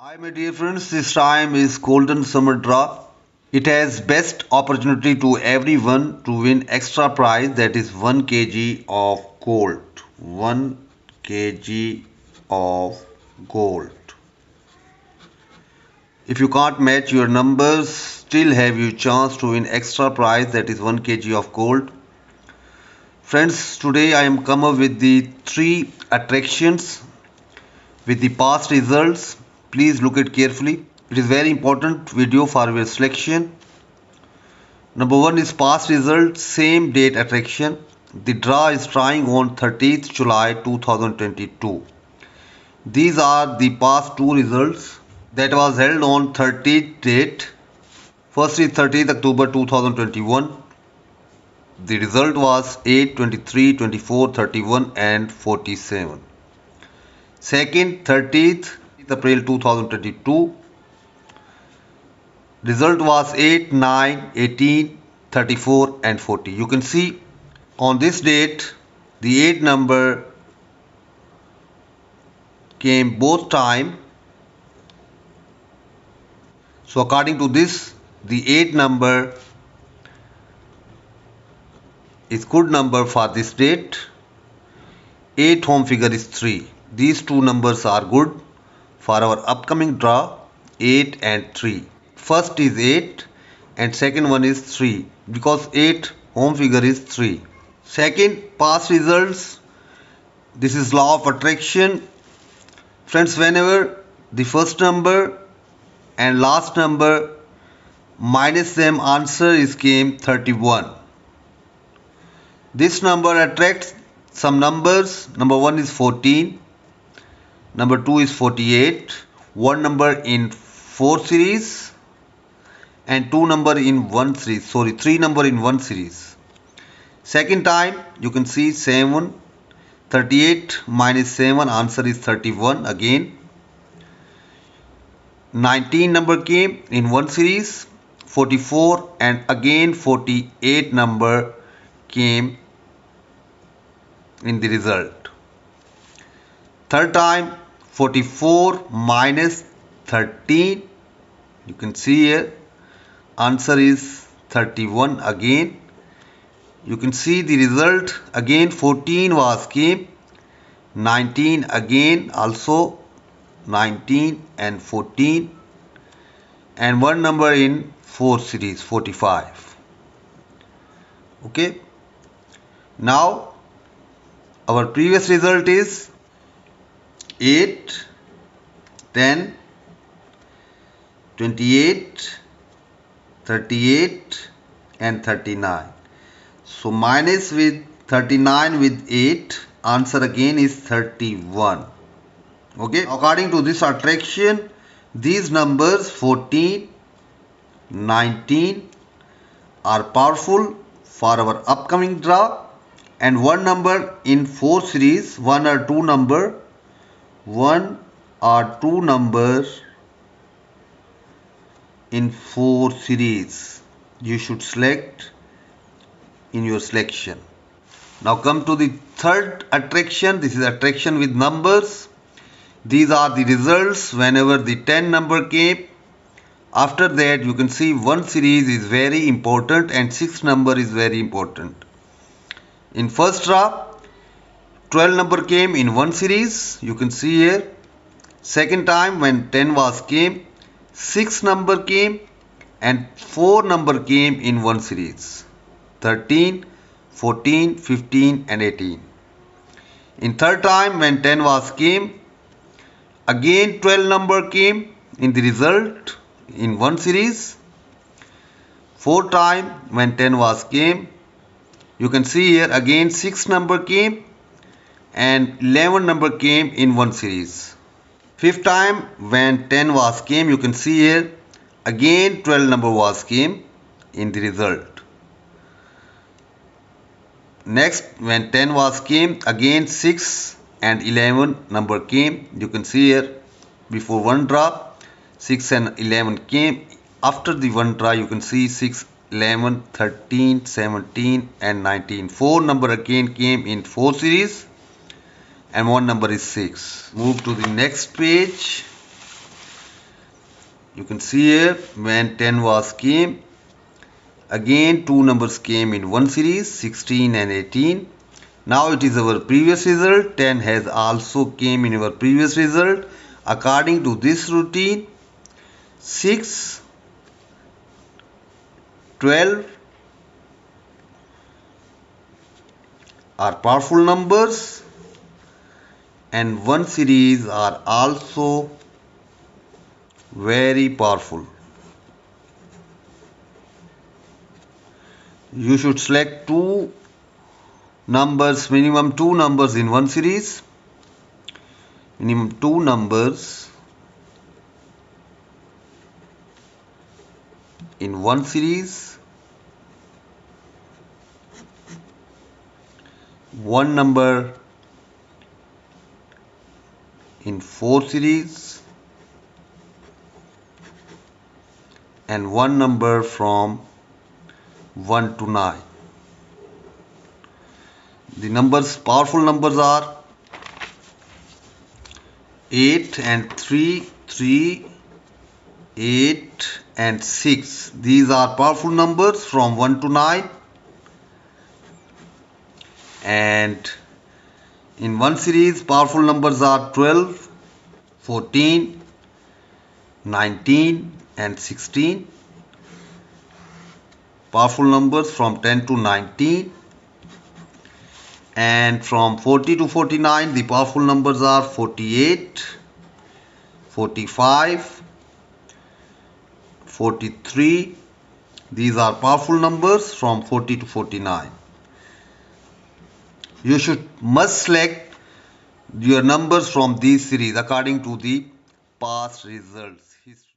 Hi my dear friends, this time is Golden Summer Draw. It has best opportunity to everyone to win extra prize, that is 1 kg of gold. 1 kg of gold. If you can't match your numbers, still have you chance to win extra prize, that is 1 kg of gold. Friends, today I am come up with the 3 attractions with the past results. Please look it carefully. It is very important video for your selection. Number 1 is past result, same date attraction. The draw is trying on 30th July 2022. These are the past 2 results that was held on 30th date. First is 30th October 2021. The result was 8, 23, 24, 31 and 47. Second, 30th April 2022. Result was 8, 9, 18, 34 and 40. You can see on this date the 8 number came both time. So according to this, the 8 number is good number for this date. 8 home figure is 3. These two numbers are good for our upcoming draw, 8 and 3. First is 8 and second one is 3 because 8 home figure is 3. Second, past results. This is law of attraction. Friends, whenever the first number and last number minus them, answer is came 31. This number attracts some numbers. Number 1 is 14. Number 2 is 48. One number in 4 series and 2 number in 1 series. 3 number in 1 series. Second time you can see 7. 38 minus 7, answer is 31 again. 19 number came in 1 series. 44 and again 48 number came in the result. Third time 44 minus 13, you can see here, answer is 31 again. You can see the result again. 14 was came, 19 again, also 19 and 14 and one number in 4 series, 45. Okay, now our previous result is 8, 10, 28, 38 and 39. So minus with 39 with 8, answer again is 31. Okay, according to this attraction, these numbers 14, 19 are powerful for our upcoming draw, and one number in 4 series, one or two number in 4 series you should select in your selection. Now come to the third attraction. This is attraction with numbers. These are the results whenever the 10 number came. After that you can see 1 series is very important and 6 number is very important. In first draw 12 number came in 1 series, you can see here. Second time when 10 was came, 6 number came and 4 number came in 1 series. 13, 14, 15 and 18. In third time when 10 was came, again 12 number came in the result in 1 series. Fourth time when 10 was came, you can see here again 6 number came and 11 number came in 1 series. Fifth time when 10 was came, you can see here again 12 number was came in the result. Next, when 10 was came, again 6 and 11 number came. You can see here before one draw 6 and 11 came. After the one draw you can see 6, 11, 13, 17 and 19. 4 number again came in 4 series and one number is 6. Move to the next page. You can see here when 10 was came, again two numbers came in one series, 16 and 18. Now it is our previous result. 10 has also came in our previous result. According to this routine, 6, 12 are powerful numbers, and one series are also very powerful. You should select two numbers, minimum two numbers in one series. Minimum two numbers in one series. One number in four series. And one number from 1 to 9. The numbers, powerful numbers are 8 and 3, 3, 8 and 6. These are powerful numbers from 1 to 9. And in one series, powerful numbers are 12, 14, 19 and 16. Powerful numbers from 10 to 19. And from 40 to 49, the powerful numbers are 48, 45, 43. These are powerful numbers from 40 to 49. You must select your numbers from these series according to the past results history.